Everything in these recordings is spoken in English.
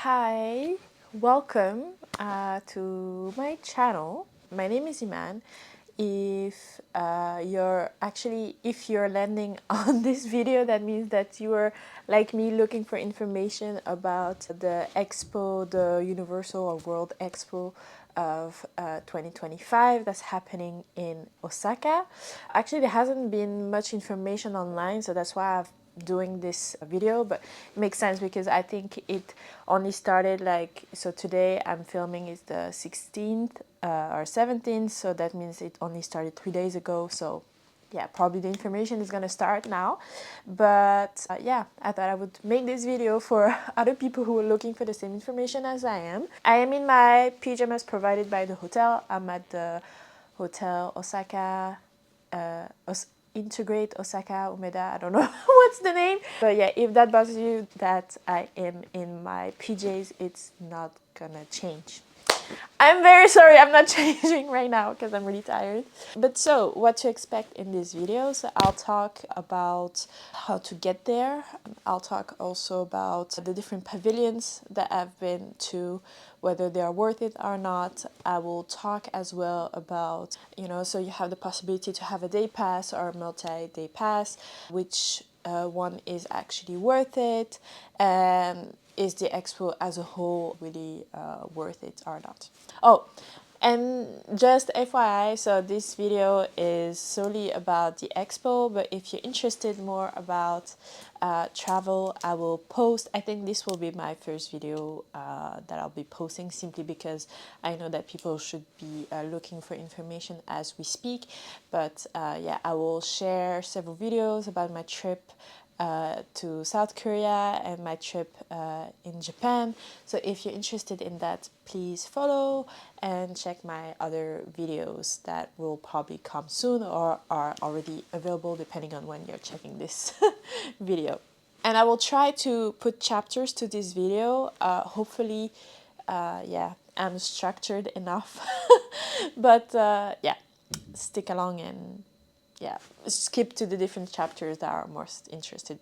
Hi, welcome to my channel. My name is Iman. If you're landing on this video, that means that you are like me looking for information about the Expo, the Universal or World Expo of 2025 that's happening in Osaka. Actually, there hasn't been much information online, so that's why I've doing this video, but it makes sense because I think it only started so today I'm filming is the 16th or 17th, so that means it only started 3 days ago. So yeah, probably the information is gonna start now, but yeah, I thought I would make this video for other people who are looking for the same information as I am. I am in my pajamas provided by the hotel. I'm at the hotel Osaka, Integrate Osaka Umeda, I don't know what's the name, but yeah, if that bothers you that I am in my PJs, it's not gonna change. I'm very sorry, I'm not changing right now because I'm really tired. But so, what to expect in this video? So I'll talk about how to get there. I'll talk also about the different pavilions that I've been to, whether they are worth it or not. I will talk as well about, so you have the possibility to have a day pass or a multi-day pass, which one is actually worth it, and is the expo as a whole really worth it or not. Oh, and just FYI, so this video is solely about the expo, but if you're interested more about travel, I will post. I think this will be my first video that I'll be posting, simply because I know that people should be looking for information as we speak. But yeah, I will share several videos about my trip to South Korea and my trip in Japan. So if you're interested in that, please follow and check my other videos that will probably come soon or are already available depending on when you're checking this video. And I will try to put chapters to this video. Hopefully, yeah, I'm structured enough. But yeah, stick along and yeah, skip to the different chapters that are most interested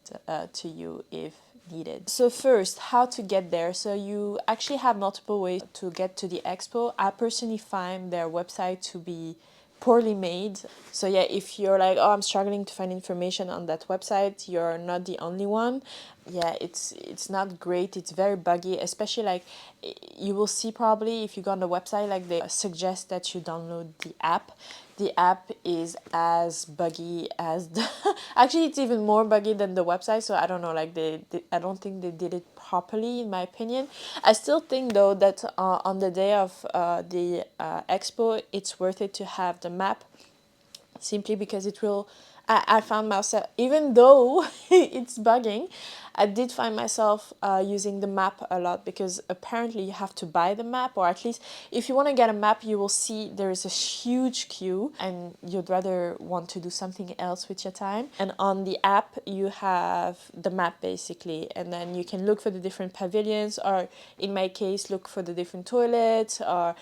to you if needed. So first, how to get there. So you actually have multiple ways to get to the expo. I personally find their website to be poorly made. So yeah, if you're like, oh, I'm struggling to find information on that website, you're not the only one. Yeah, it's not great. It's very buggy, especially like you will see probably if you go on the website, like they suggest that you download the app. The app is as buggy as the actually it's even more buggy than the website, so I don't know, like I don't think they did it properly in my opinion. I still think though that on the day of the expo, it's worth it to have the map, simply because it will I found myself, even though it's bugging, I did find myself using the map a lot, because apparently you have to buy the map, or at least if you want to get a map, you will see there is a huge queue and you'd rather want to do something else with your time. And on the app, you have the map basically, and then you can look for the different pavilions, or in my case, look for the different toilets, or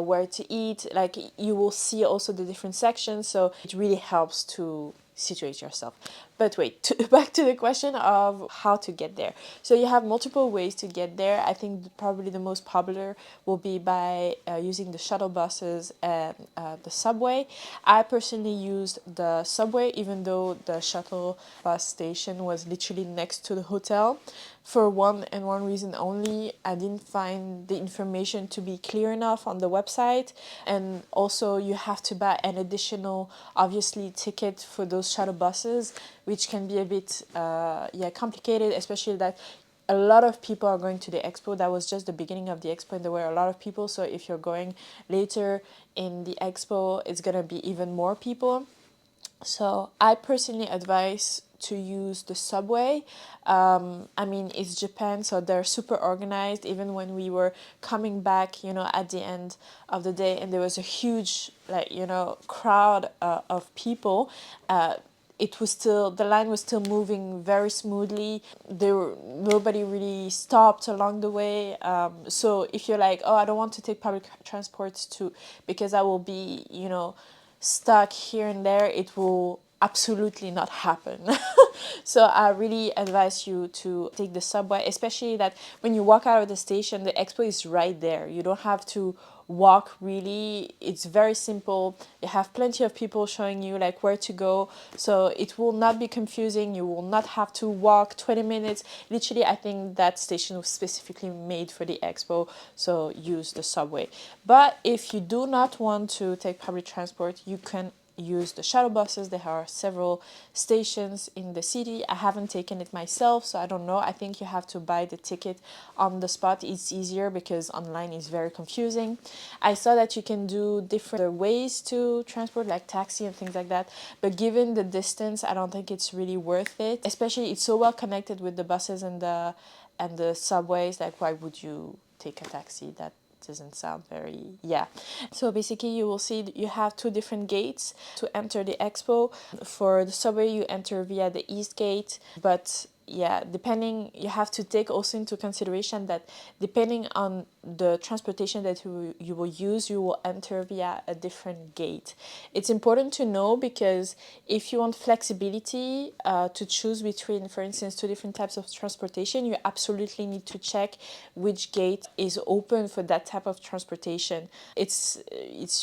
where to eat. Like, you will see also the different sections, so it really helps to situate yourself. But wait, back to the question of how to get there. So you have multiple ways to get there. I think probably the most popular will be by using the shuttle buses and the subway. I personally used the subway, even though the shuttle bus station was literally next to the hotel. For one and one reason only, I didn't find the information to be clear enough on the website, and also you have to buy an additional, obviously, ticket for those shuttle buses, which can be a bit yeah, complicated, especially that a lot of people are going to the expo. That was just the beginning of the expo, and there were a lot of people, so if you're going later in the expo, it's gonna be even more people. So I personally advise to use the subway. I mean, it's Japan, so they're super organized. Even when we were coming back, at the end of the day, and there was a huge, crowd of people, the line was still moving very smoothly. Nobody really stopped along the way. So if you're like, oh, I don't want to take public transports because I will be, stuck here and there, it will absolutely not happen. So I really advise you to take the subway, especially that when you walk out of the station, the expo is right there. You don't have to walk really. It's very simple. You have plenty of people showing you like where to go, so it will not be confusing. You will not have to walk 20 minutes. Literally, I think that station was specifically made for the expo, so use the subway. But if you do not want to take public transport, you can use the shuttle buses. There are several stations in the city. I haven't taken it myself, so I don't know. I think you have to buy the ticket on the spot. It's easier because online is very confusing. I saw that you can do different ways to transport, like taxi and things like that, but given the distance, I don't think it's really worth it. Especially, it's so well connected with the buses and the subways. Like, why would you take a taxi? That doesn't sound very, yeah. So basically you will see you have two different gates to enter the expo. For the subway, you enter via the east gate, but yeah, depending, you have to take also into consideration that depending on the transportation that you will use, you will enter via a different gate. It's important to know because if you want flexibility to choose between, for instance, two different types of transportation, you absolutely need to check which gate is open for that type of transportation. It's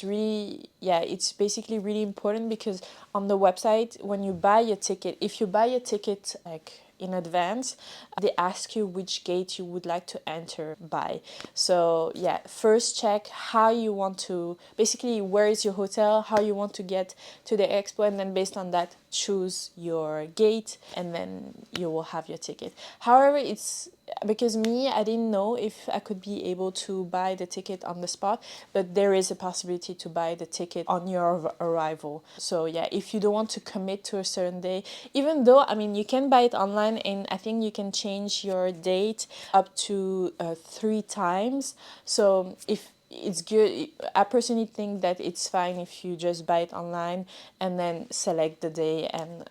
really, yeah, it's basically really important because on the website, when you buy a ticket, if you buy a ticket like in advance, they ask you which gate you would like to enter by. So yeah, first check how you want to, basically where is your hotel, how you want to get to the expo, and then based on that choose your gate, and then you will have your ticket. However, it's because me, I didn't know if I could be able to buy the ticket on the spot, but there is a possibility to buy the ticket on your arrival. So yeah, if you don't want to commit to a certain day, even though, I mean, you can buy it online, and I think you can change your date up to 3 times. So if it's good, I personally think that it's fine if you just buy it online and then select the day and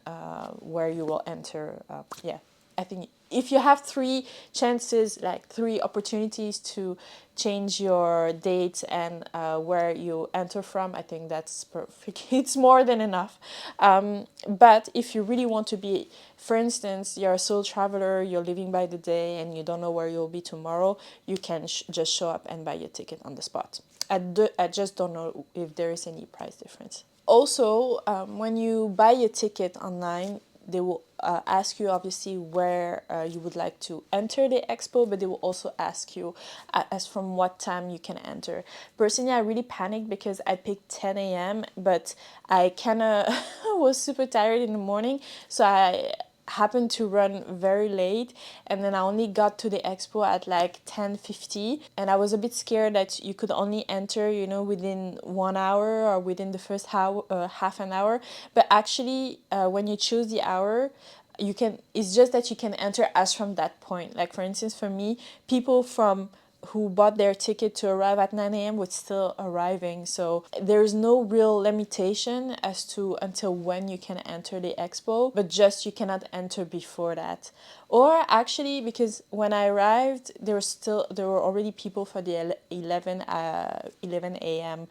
where you will enter. Yeah, I think if you have 3 chances, like 3 opportunities to change your date and where you enter from, I think that's perfect. It's more than enough. But if you really want to be, for instance, you're a solo traveler, you're living by the day and you don't know where you'll be tomorrow, you can just show up and buy your ticket on the spot. I just don't know if there is any price difference. Also, when you buy a ticket online, they will ask you obviously where you would like to enter the expo, but they will also ask you as from what time you can enter. Personally, I really panicked because I picked 10 a.m., but I kind of was super tired in the morning, so I happened to run very late, and then I only got to the expo at like 10:50, and I was a bit scared that you could only enter, you know, within 1 hour or within the first half an hour. But actually, when you choose the hour, you can, it's just that you can enter as from that point. Like for instance, for me, people from who bought their ticket to arrive at 9 a.m. was still arriving. So there's no real limitation as to until when you can enter the expo, but just you cannot enter before that. Or actually, because when I arrived, there were already people for the 11 a.m.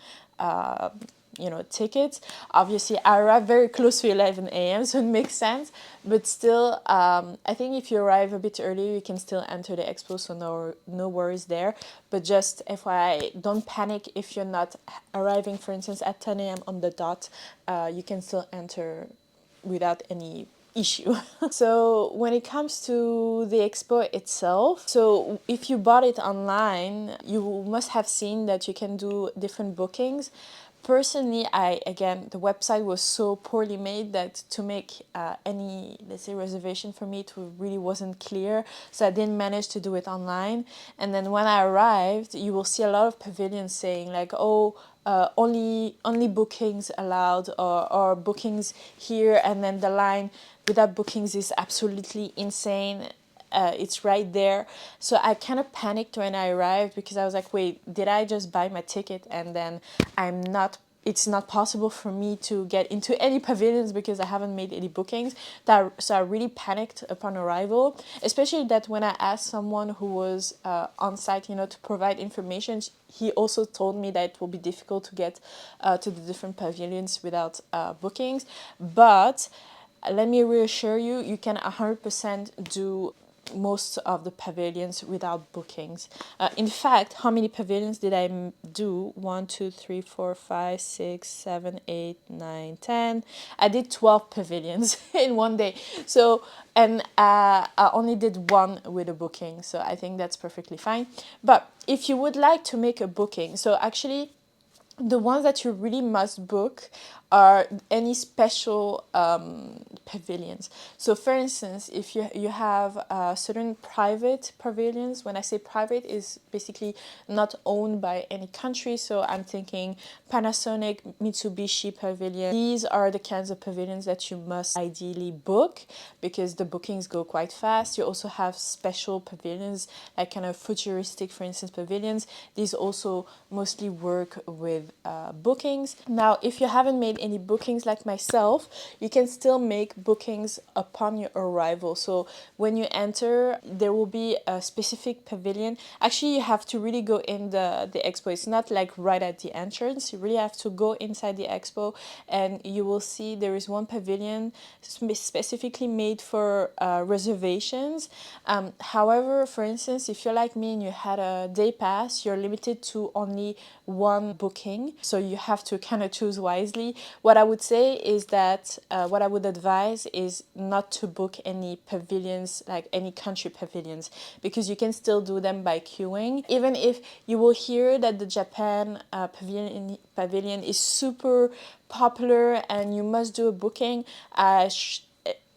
Tickets. Obviously, I arrived very close to 11 a.m., so it makes sense. But still, I think if you arrive a bit earlier, you can still enter the expo, so no worries there. But just FYI, don't panic if you're not arriving, for instance, at 10 a.m. on the dot. You can still enter without any issue. So when it comes to the expo itself, so if you bought it online, you must have seen that you can do different bookings. Personally, the website was so poorly made that to make any, let's say, reservation for me, it really wasn't clear. So I didn't manage to do it online. And then when I arrived, you will see a lot of pavilions saying like, oh, only bookings allowed, or bookings here, and then the line without bookings is absolutely insane. It's right there. So I kind of panicked when I arrived because I was like, wait, did I just buy my ticket and then I'm not it's not possible for me to get into any pavilions because I haven't made any bookings. So I really panicked upon arrival, especially that when I asked someone who was on site, you know, to provide information, he also told me that it will be difficult to get to the different pavilions without bookings. But let me reassure you, you can 100% do most of the pavilions without bookings. In fact, how many pavilions did I do? 1, 2, 3, 4, 5, 6, 7, 8, 9, 10. I did 12 pavilions in one day. So, and I only did one with a booking. So I think that's perfectly fine. But if you would like to make a booking, so actually, the ones that you really must book are any special pavilions. So for instance, if you have certain private pavilions, when I say private, is basically not owned by any country. So I'm thinking Panasonic, Mitsubishi pavilion. These are the kinds of pavilions that you must ideally book because the bookings go quite fast. You also have special pavilions, like kind of futuristic, for instance, pavilions. These also mostly work with bookings. Now, if you haven't made any bookings like myself, you can still make bookings upon your arrival. So when you enter, there will be a specific pavilion. Actually, you have to really go in the expo. It's not like right at the entrance. You really have to go inside the expo, and you will see there is one pavilion specifically made for reservations. However, for instance, if you're like me and you had a day pass, you're limited to only one booking, so you have to kind of choose wisely. What I would say is that what I would advise is not to book any pavilions, like any country pavilions, because you can still do them by queuing. Even if you will hear that the Japan pavilion is super popular and you must do a booking,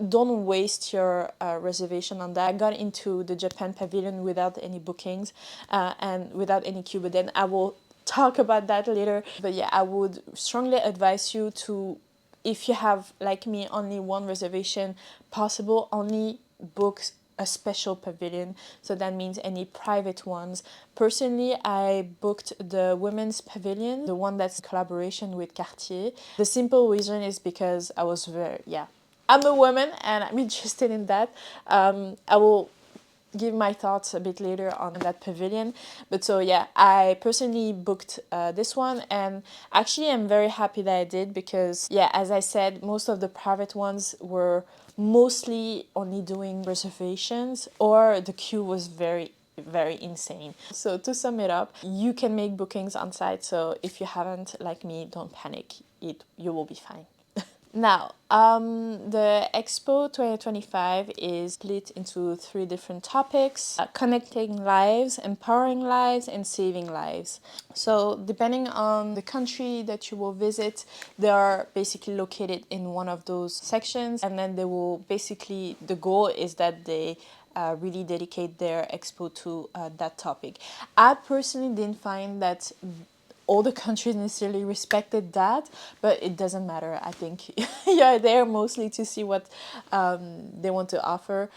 don't waste your reservation on that. I got into the Japan pavilion without any bookings and without any queue, but then I will talk about that later. But yeah, I would strongly advise you to, if you have, like me, only one reservation possible, only book a special pavilion. So that means any private ones. Personally, I booked the women's pavilion, the one that's in collaboration with Cartier. The simple reason is because I was I'm a woman and I'm interested in that. I will give my thoughts a bit later on that pavilion. But so yeah, I personally booked this one, and actually I'm very happy that I did because yeah, as I said, most of the private ones were mostly only doing reservations, or the queue was very insane. So to sum it up, you can make bookings on site, so if you haven't, like me, don't panic, you will be fine. Now, the Expo 2025 is split into 3 different topics: connecting lives, empowering lives, and saving lives. So depending on the country that you will visit, they are basically located in one of those sections, and then they will basically, the goal is that they really dedicate their expo to that topic. I personally didn't find that all the countries necessarily respected that, but it doesn't matter. I think you're there mostly to see what they want to offer.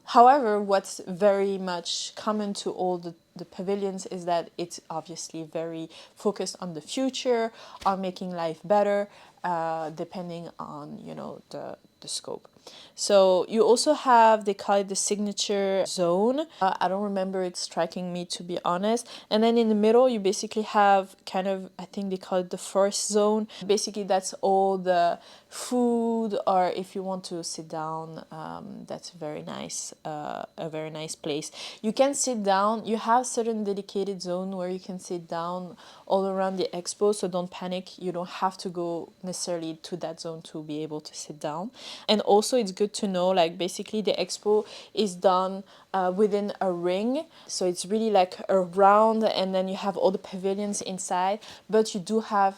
However, what's very much common to all the pavilions is that it's obviously very focused on the future, on making life better, depending on, you know, the scope. So you also have, they call it the signature zone. I don't remember it striking me, to be honest. And then in the middle, you basically have kind of, I think they call it the first zone. Basically, that's all the food, or if you want to sit down, that's very nice, a very nice place. You can sit down. You have certain dedicated zone where you can sit down all around the expo, so don't panic. You don't have to go necessarily to that zone to be able to sit down. And also it's good to know, like, basically the expo is done within a ring, so it's really like a round, and then you have all the pavilions inside, but you do have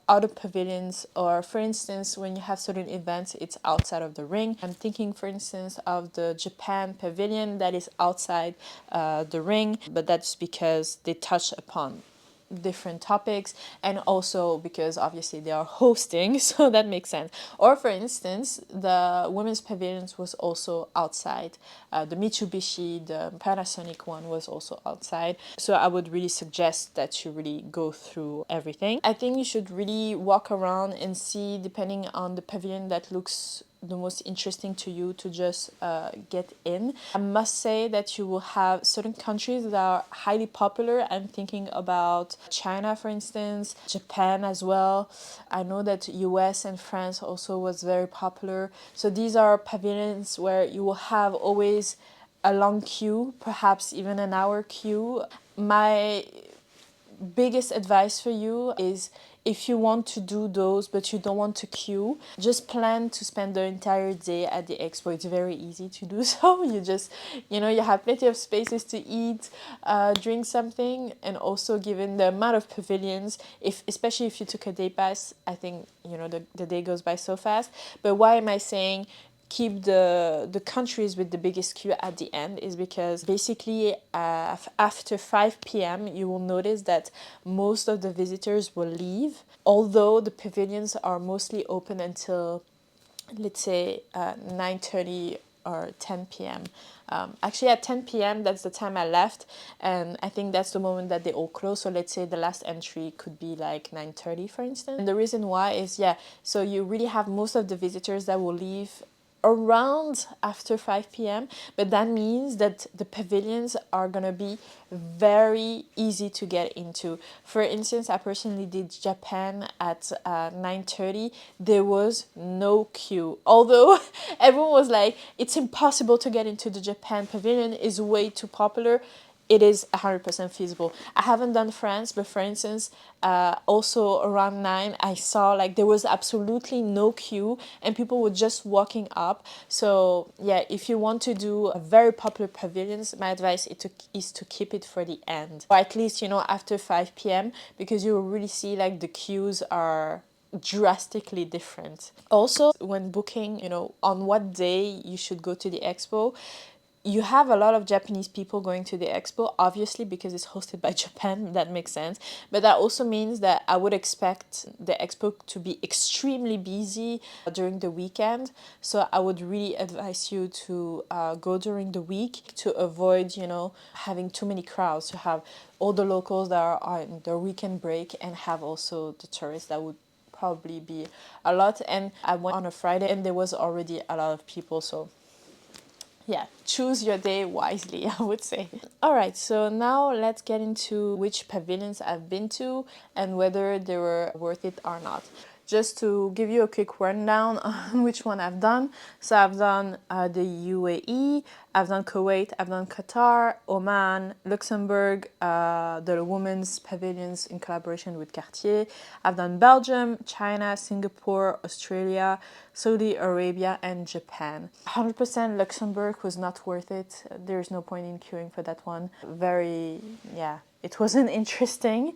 other pavilions, or for instance when you have certain events, it's outside of the ring. I'm thinking, for instance, of the Japan pavilion that is outside the ring, but that's because they touch upon different topics, and also because obviously they are hosting, so that makes sense. Or for instance, the women's pavilions was also outside. The Mitsubishi, the Panasonic one was also outside. So I would really suggest that you really go through everything. I think you should really walk around and see, depending on the pavilion that looks the most interesting to you, to just get in. I must say that you will have certain countries that are highly popular. I'm thinking about China, for instance, Japan as well. I know that US and France also was very popular. So these are pavilions where you will have always a long queue, perhaps even an hour queue. My biggest advice for you is, if you want to do those but you don't want to queue, just plan to spend the entire day at the expo. It's very easy to do so. You just, you have plenty of spaces to eat, drink something, and also given the amount of pavilions, especially if you took a day pass, I think, the day goes by so fast. But why am I saying keep the countries with the biggest queue at the end is because basically after 5 p.m. you will notice that most of the visitors will leave, although the pavilions are mostly open until, let's say, 9:30 or 10 p.m. Actually, at 10 p.m. that's the time I left, and I think that's the moment that they all close. So let's say the last entry could be like 9:30, for instance. And the reason why is, so you really have most of the visitors that will leave around after 5 p.m. But that means that the pavilions are gonna be very easy to get into. For instance, I personally did Japan at 9:30. There was no queue, although everyone was like, it's impossible to get into the Japan pavilion, is way too popular. It is 100% feasible. I haven't done France, but for instance, also around 9, I saw like there was absolutely no queue and people were just walking up. So yeah, if you want to do a very popular pavilions, my advice is to keep it for the end, or at least, after 5 p.m. because you will really see like the queues are drastically different. Also, when booking, on what day you should go to the expo, you have a lot of Japanese people going to the expo, obviously, because it's hosted by Japan. That makes sense. But that also means that I would expect the expo to be extremely busy during the weekend. So I would really advise you to go during the week to avoid, having too many crowds, to have all the locals that are on their weekend break and have also the tourists. That would probably be a lot. And I went on a Friday and there was already a lot of people. So yeah, choose your day wisely, I would say. All right, so now let's get into which pavilions I've been to and whether they were worth it or not. Just to give you a quick rundown on which one I've done. So I've done the UAE, I've done Kuwait, I've done Qatar, Oman, Luxembourg, the women's pavilions in collaboration with Cartier. I've done Belgium, China, Singapore, Australia, Saudi Arabia, and Japan. 100% Luxembourg was not worth it. There's no point in queuing for that one. It wasn't interesting.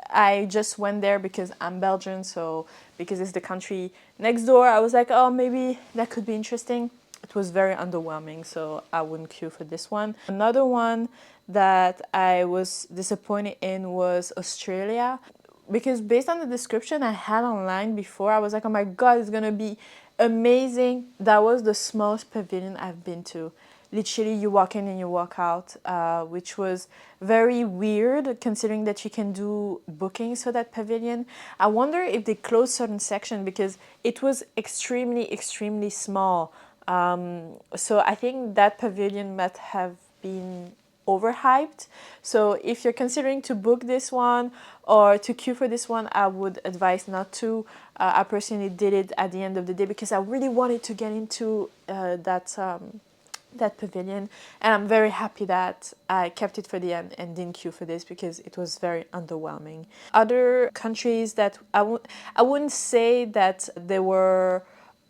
I just went there because I'm Belgian, so because it's the country next door, I was like, oh, maybe that could be interesting. It was very underwhelming, so I wouldn't queue for this one. Another one that I was disappointed in was Australia, because based on the description I had online before, I was like, oh my god, it's gonna be amazing. That was the smallest pavilion I've been to. Literally, you walk in and you walk out, which was very weird considering that you can do bookings for that pavilion. I wonder if they closed certain section because it was extremely, extremely small. So I think that pavilion might have been overhyped. So if you're considering to book this one or to queue for this one, I would advise not to. I personally did it at the end of the day because I really wanted to get into that pavilion, and I'm very happy that I kept it for the end and didn't queue for this because it was very underwhelming. Other countries that I wouldn't say that they were,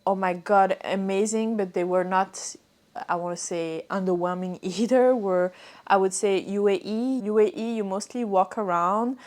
oh my god, amazing, but they were not, I want to say, underwhelming either, were, I would say, UAE. UAE, you mostly walk around.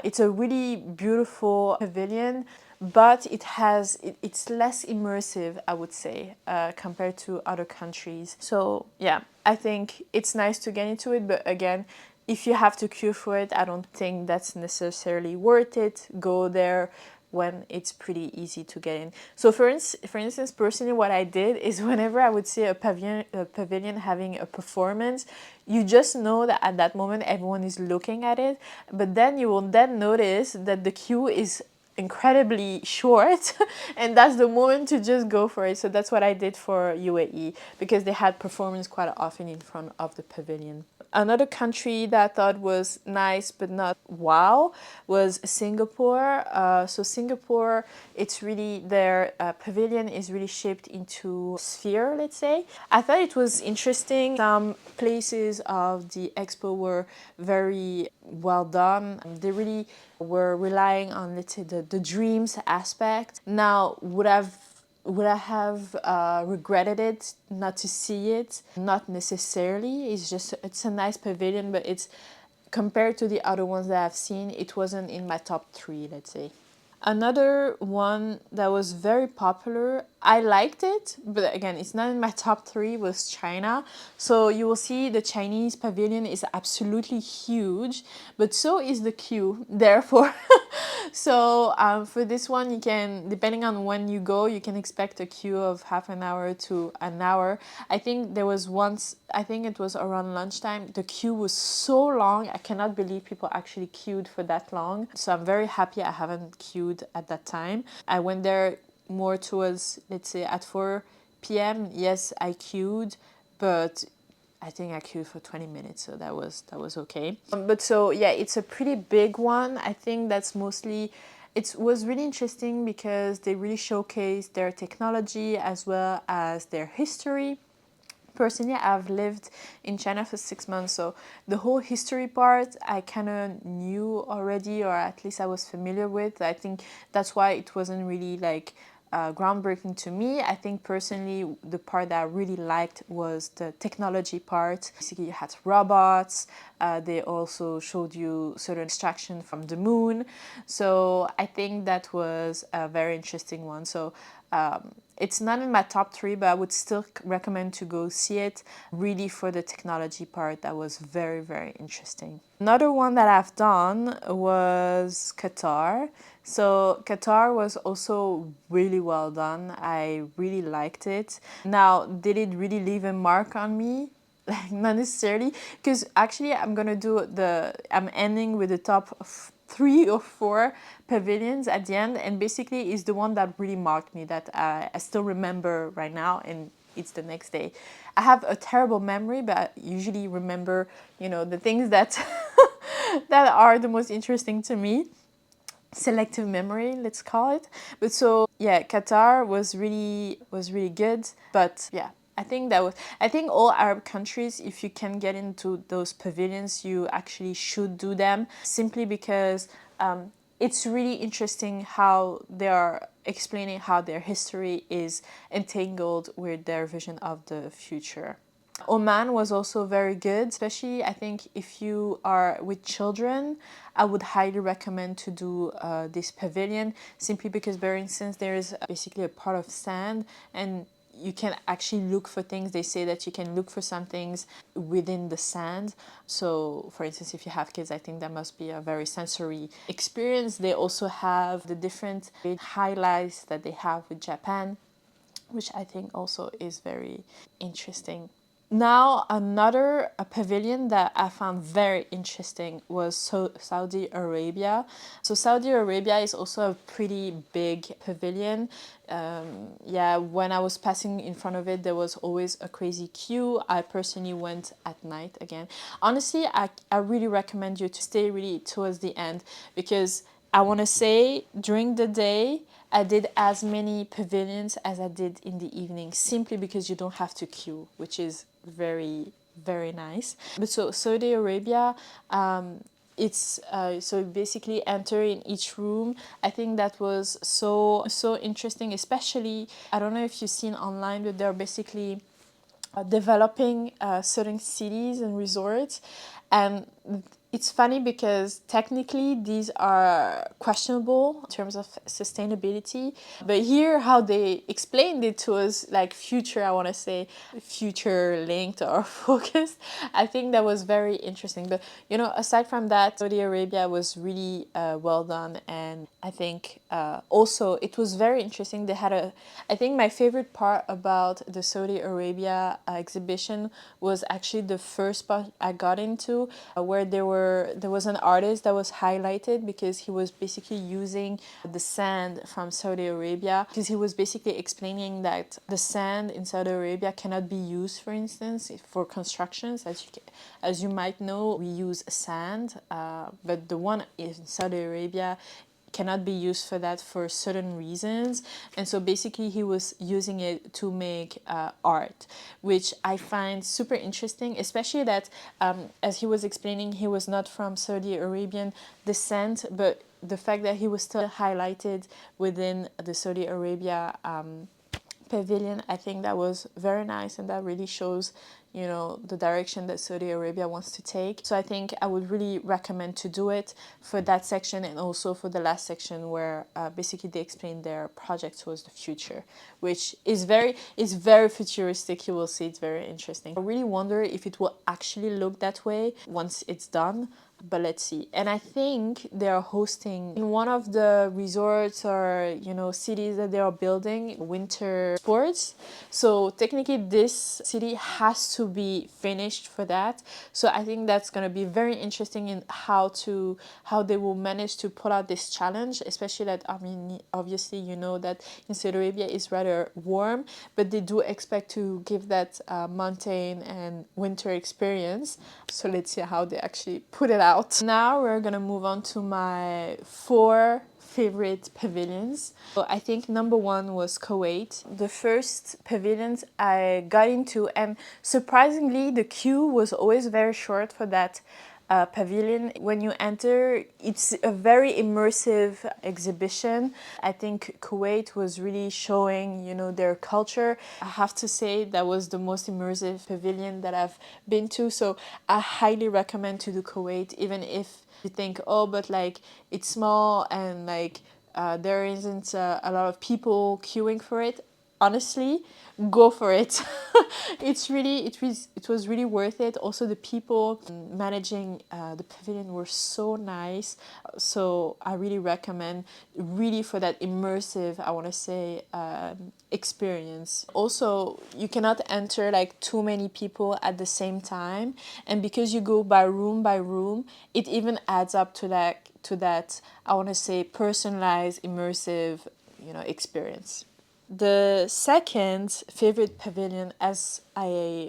It's a really beautiful pavilion, but it's less immersive, I would say, compared to other countries. So yeah, I think it's nice to get into it, but again, if you have to queue for it, I don't think that's necessarily worth it. Go there when it's pretty easy to get in. So for instance, personally, what I did is whenever I would see a pavilion having a performance, you just know that at that moment everyone is looking at it, but then you will then notice that the queue is incredibly short and that's the moment to just go for it. So that's what I did for UAE because they had performance quite often in front of the pavilion. Another country that I thought was nice but not wow was Singapore. So Singapore, it's really their pavilion is really shaped into a sphere, let's say. I thought it was interesting. Some places of the expo were very well done. They really were relying on, let's say, the dreams aspect. Now, would I have regretted it not to see it? Not necessarily. It's a nice pavilion, but it's compared to the other ones that I've seen, it wasn't in my top three, let's say. Another one that was very popular, I liked it, but again, it's not in my top three, was China. So you will see the Chinese pavilion is absolutely huge, but so is the queue. Therefore, so for this one, you can, depending on when you go, you can expect a queue of half an hour to an hour. I think there was once, I think it was around lunchtime, the queue was so long. I cannot believe people actually queued for that long. So I'm very happy I haven't queued at that time. I went there more towards, let's say, at 4 p.m. Yes, I queued, but I think I queued for 20 minutes, so that was okay. But so yeah, it's a pretty big one. I think that's mostly, it was really interesting because they really showcased their technology as well as their history. Personally, I've lived in China for 6 months, so the whole history part I kind of knew already, or at least I was familiar with. I think that's why it wasn't really like groundbreaking to me. I think personally the part that I really liked was the technology part. Basically, you had robots. They also showed you certain extraction from the moon. So I think that was a very interesting one. So it's not in my top three, but I would still recommend to go see it, really, for the technology part. That was very, very interesting. Another one that I've done was Qatar. So Qatar was also really well done. I really liked it. Now, did it really leave a mark on me? Like, not necessarily, because actually I'm ending with the top 3 or 4 pavilions at the end, and basically is the one that really marked me, that I still remember right now, and it's the next day. I have a terrible memory, but I usually remember, the things that that are the most interesting to me. Selective memory, let's call it. But so yeah, Qatar was really good. But yeah, I think all Arab countries, if you can get into those pavilions, you actually should do them, simply because it's really interesting how they are explaining how their history is entangled with their vision of the future. Oman was also very good, especially I think if you are with children, I would highly recommend to do this pavilion, simply because, for instance, there is basically a part of sand, and you can actually look for things. They say that you can look for some things within the sand. So, for instance, if you have kids, I think that must be a very sensory experience. They also have the different highlights that they have with Japan, which I think also is very interesting. Now, another pavilion that I found very interesting was Saudi Arabia. So Saudi Arabia is also a pretty big pavilion. Yeah, when I was passing in front of it, there was always a crazy queue. I personally went at night again. Honestly, I really recommend you to stay really towards the end, because I want to say during the day, I did as many pavilions as I did in the evening, simply because you don't have to queue, which is very, very nice. But so Saudi Arabia, it's so basically enter in each room. I think that was so interesting, especially, I don't know if you've seen online, but they're basically developing certain cities and resorts, and It's funny because technically these are questionable in terms of sustainability, but here how they explained it to us, like future, I want to say future linked or focused, I think that was very interesting. But you know, aside from that, Saudi Arabia was really well done, and I think also it was very interesting. They had I think my favorite part about the Saudi Arabia exhibition was actually the first part I got into, where there was an artist that was highlighted because he was basically using the sand from Saudi Arabia, because he was basically explaining that the sand in Saudi Arabia cannot be used, for instance, for constructions. As you might know, we use sand, but the one in Saudi Arabia cannot be used for that for certain reasons. And so basically he was using it to make art, which I find super interesting, especially that as he was explaining, he was not from Saudi Arabian descent, but the fact that he was still highlighted within the Saudi Arabia pavilion, I think that was very nice, and that really shows, you know, the direction that Saudi Arabia wants to take. So I think I would really recommend to do it for that section, and also for the last section where basically they explain their project towards the future, which is very futuristic. You will see, it's very interesting. I really wonder if it will actually look that way once it's done, but let's see. And I think they are hosting in one of the resorts or, you know, cities that they are building winter sports. So technically this city has to be finished for that. So I think that's going to be very interesting in how they will manage to pull out this challenge, especially that, I mean, obviously, you know, that in Saudi Arabia is rather warm, but they do expect to give that mountain and winter experience. So let's see how they actually put it out. Now we're gonna move on to my 4 favorite pavilions. So I think number 1 was Kuwait. The first pavilions I got into, and surprisingly the queue was always very short for that pavilion. When you enter, it's a very immersive exhibition. I think Kuwait was really showing, you know, their culture. I have to say that was the most immersive pavilion that I've been to, so I highly recommend to do Kuwait, even if you think, oh, but like it's small and like there isn't a lot of people queuing for it. Honestly, go for it. It was really worth it. Also, the people managing the pavilion were so nice, so I really recommend, really, for that immersive, I want to say, experience. Also, you cannot enter like too many people at the same time, and because you go by room, it even adds up to that I want to say personalized immersive, you know, experience. The second favorite pavilion, as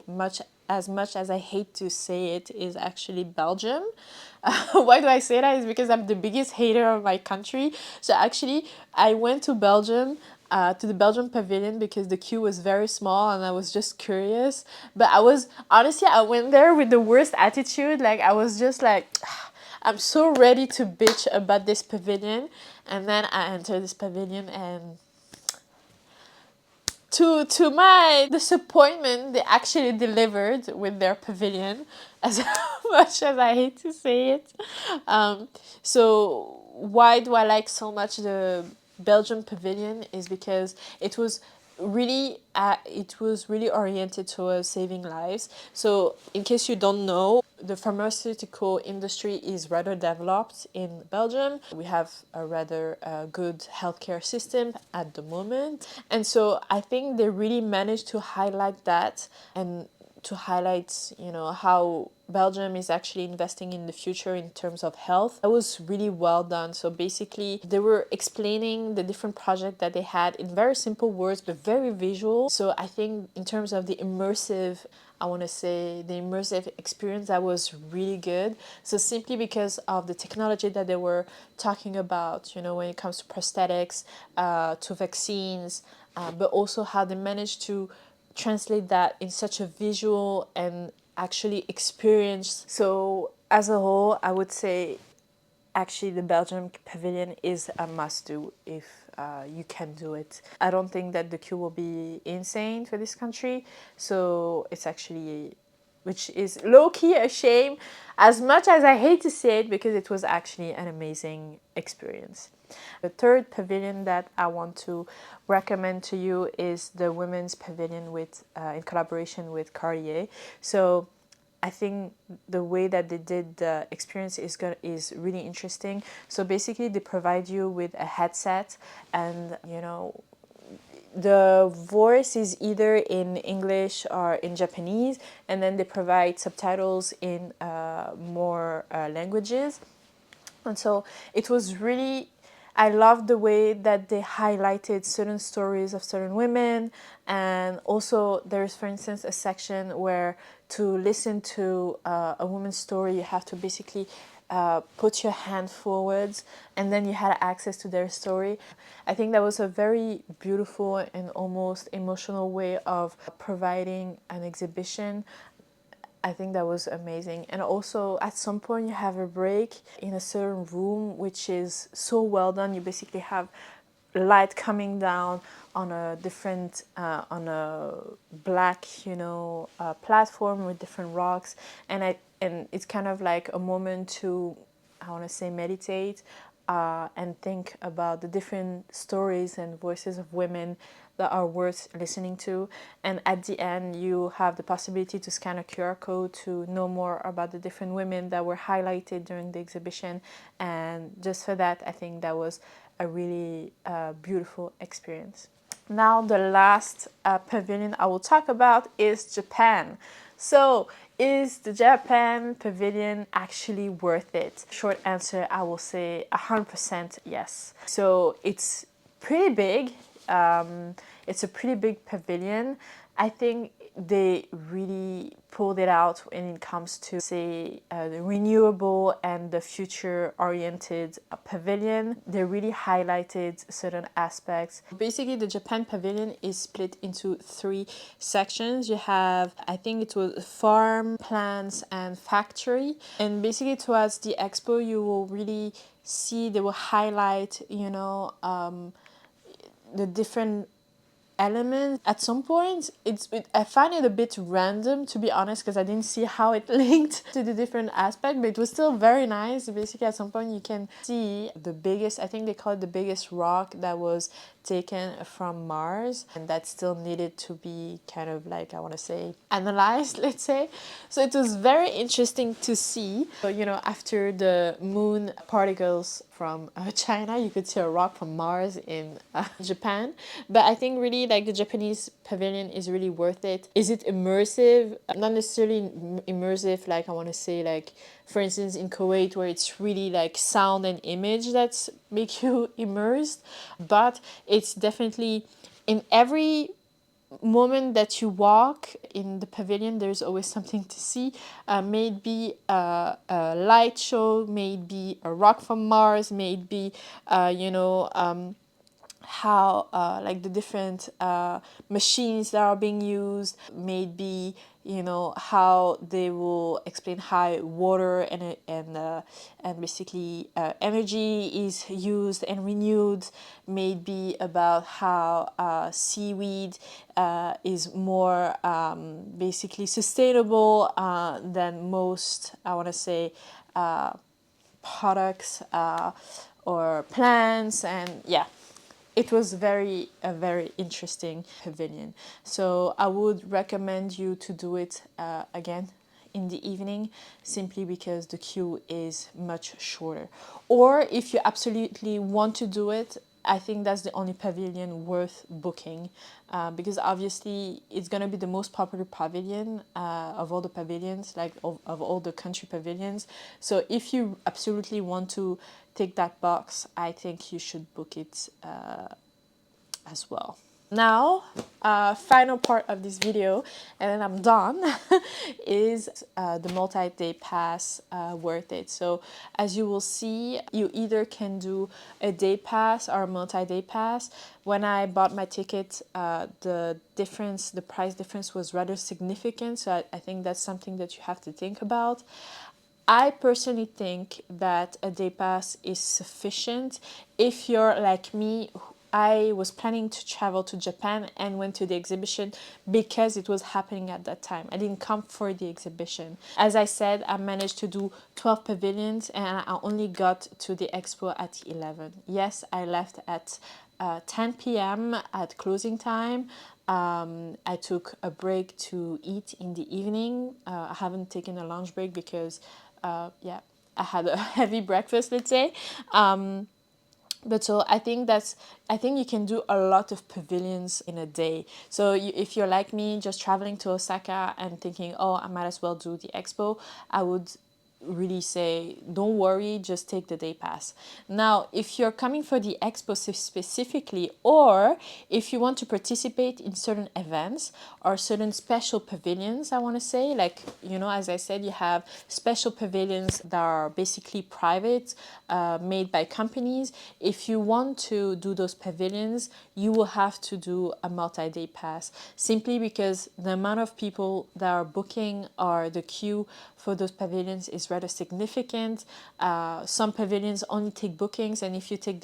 much as I hate to say it, is actually Belgium. Why do I say that? Is because I'm the biggest hater of my country. So actually, I went to Belgium, to the Belgian pavilion, because the queue was very small and I was just curious. But I went there with the worst attitude. Like, I was just like, I'm so ready to bitch about this pavilion. And then I entered this pavilion, and to my disappointment, they actually delivered with their pavilion, as much as I hate to say it. So why do I like so much the Belgian pavilion? Is because it was really oriented towards saving lives. So in case you don't know, the pharmaceutical industry is rather developed in Belgium. We have a rather good healthcare system at the moment. And so I think they really managed to highlight that, and to highlight, you know, how Belgium is actually investing in the future in terms of health. That was really well done. So basically, they were explaining the different projects that they had in very simple words, but very visual. So I think in terms of the immersive, I want to say the immersive experience, that was really good. So simply because of the technology that they were talking about, you know, when it comes to prosthetics, to vaccines, but also how they managed to translate that in such a visual and actually experience. So as a whole, I would say actually the Belgium pavilion is a must do if you can do it. I don't think that the queue will be insane for this country, so it's actually which is low-key a shame, as much as I hate to say it, because it was actually an amazing experience. The third pavilion that I want to recommend to you is the women's pavilion with in collaboration with Cartier. So I think the way that they did the experience is really interesting. So basically, they provide you with a headset, and you know, the voice is either in English or in Japanese, and then they provide subtitles in more languages. And so it was really, I loved the way that they highlighted certain stories of certain women. And also there's, for instance, a section where to listen to a woman's story, you have to basically put your hand forwards, and then you had access to their story. I think that was a very beautiful and almost emotional way of providing an exhibition. I think that was amazing. And also at some point you have a break in a certain room, which is so well done. You basically have light coming down on a different on a black, you know, platform with different rocks, and it's kind of like a moment to, I want to say, meditate and think about the different stories and voices of women that are worth listening to. And at the end, you have the possibility to scan a QR code to know more about the different women that were highlighted during the exhibition. And just for that, I think that was a really beautiful experience. Now, the last pavilion I will talk about is Japan. So, is the Japan pavilion actually worth it? Short answer, I will say 100% yes. So, it's pretty big. It's a pretty big pavilion. I think they really pulled it out when it comes to, say, the renewable and the future-oriented pavilion. They really highlighted certain aspects. Basically, the Japan pavilion is split into 3 sections. You have, I think it was farm, plants, and factory. And basically, towards the expo, you will really see, they will highlight, you know, the different elements. At some point I find it a bit random, to be honest, because I didn't see how it linked to the different aspect, but it was still very nice. Basically, at some point you can see the biggest, I think they call it the biggest rock that was taken from Mars, and that still needed to be kind of like, I want to say, analyzed, let's say. So it was very interesting to see. So, you know, after the moon particles from China, you could see a rock from Mars in Japan. But I think really, like, the Japanese pavilion is really worth it. Is it immersive? Not necessarily immersive, like, I want to say, like, for instance, in Kuwait, where it's really like sound and image that's make you immersed, but it's definitely, in every moment that you walk in the pavilion, there's always something to see. Maybe a light show, maybe a rock from Mars, maybe you know, how like the different machines that are being used, maybe, you know, how they will explain how water and basically energy is used and renewed, maybe about how seaweed is more basically sustainable than most, I want to say, products or plants. And yeah, it was a very interesting pavilion. So I would recommend you to do it again in the evening, simply because the queue is much shorter. Or if you absolutely want to do it, I think that's the only pavilion worth booking, because obviously it's going to be the most popular pavilion of all the pavilions, like of all the country pavilions. So if you absolutely want to take that box, I think you should book it as well. Now, final part of this video, and then I'm done, is the multi-day pass worth it? So as you will see, you either can do a day pass or a multi-day pass. When I bought my ticket, the price difference was rather significant, so I think that's something that you have to think about. I personally think that a day pass is sufficient if you're like me, I was planning to travel to Japan and went to the exhibition because it was happening at that time. I didn't come for the exhibition. As I said, I managed to do 12 pavilions and I only got to the expo at 11. Yes, I left at 10 p.m. at closing time. I took a break to eat in the evening. I haven't taken a lunch break because, yeah, I had a heavy breakfast, let's say. But so I think you can do a lot of pavilions in a day. So if you're like me, just traveling to Osaka and thinking, oh, I might as well do the expo, I would really say don't worry, just take the day pass. Now if you're coming for the expo specifically, or if you want to participate in certain events or certain special pavilions, I want to say, like, you know, as I said, you have special pavilions that are basically private, made by companies. If you want to do those pavilions, you will have to do a multi-day pass, simply because the amount of people that are booking or the queue for those pavilions is rather significant. Some pavilions only take bookings, and if you take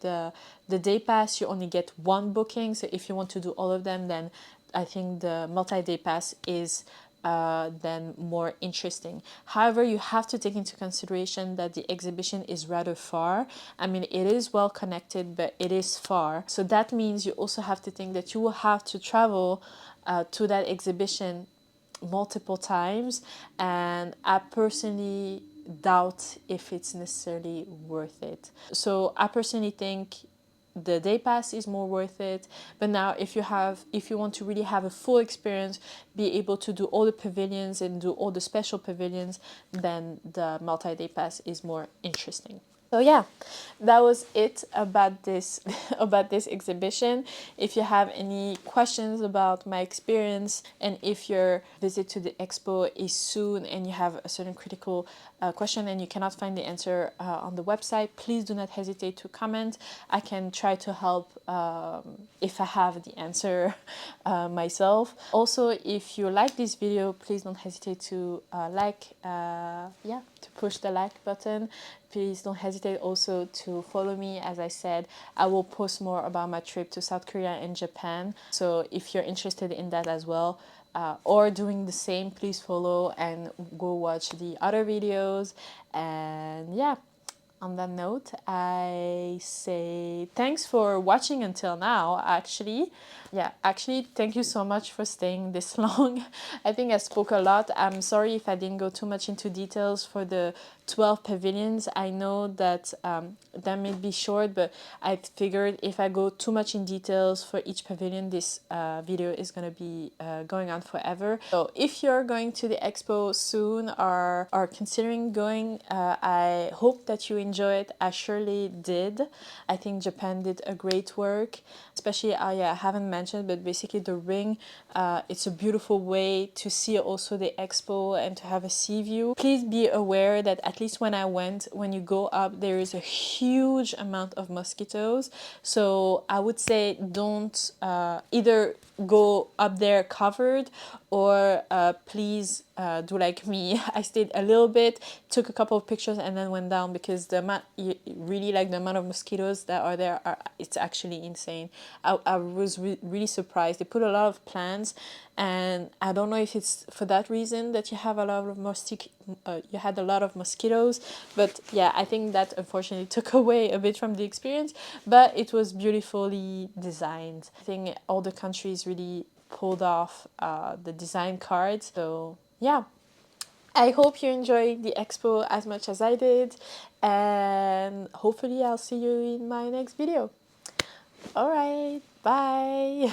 the day pass, you only get one booking. So if you want to do all of them, then I think the multi-day pass is then more interesting. However, you have to take into consideration that the exhibition is rather far. I mean, it is well connected, but it is far. So that means you also have to think that you will have to travel to that exhibition multiple times, and I personally doubt if it's necessarily worth it. So I personally think the day pass is more worth it. But now if you want to really have a full experience, be able to do all the pavilions and do all the special pavilions, then the multi-day pass is more interesting. So yeah, that was it about this about this exhibition. If you have any questions about my experience, and if your visit to the expo is soon and you have a certain critical question and you cannot find the answer on the website, please do not hesitate to comment. I can try to help if I have the answer myself. Also, if you like this video, please don't hesitate to to push the like button. Please don't hesitate also to follow me. As I said, I will post more about my trip to South Korea and Japan. So if you're interested in that as well, or doing the same, please follow and go watch the other videos. And yeah, on that note, I say thanks for watching until now, actually. Yeah, actually, thank you so much for staying this long. I think I spoke a lot. I'm sorry if I didn't go too much into details for the 12 pavilions. I know that that may be short, but I figured if I go too much in details for each pavilion, this video is going to be going on forever. So if you're going to the expo soon or are considering going, I hope that you enjoy it. I surely did. I think Japan did a great work, especially I haven't mentioned, but basically the ring, it's a beautiful way to see also the expo and to have a sea view. Please be aware that at least when I went, when you go up, there is a huge amount of mosquitoes. So I would say don't either go up there covered, or please do like me. I stayed a little bit, took a couple of pictures, and then went down, because the amount, really, like the amount of mosquitoes that are there, it's actually insane. I was really surprised. They put a lot of plants, and I don't know if it's for that reason that you have a lot of you had a lot of mosquitoes, but yeah, I think that unfortunately took away a bit from the experience, but it was beautifully designed. I think all the countries really pulled off the design cards. So yeah, I hope you enjoyed the expo as much as I did, and hopefully I'll see you in my next video. All right, bye.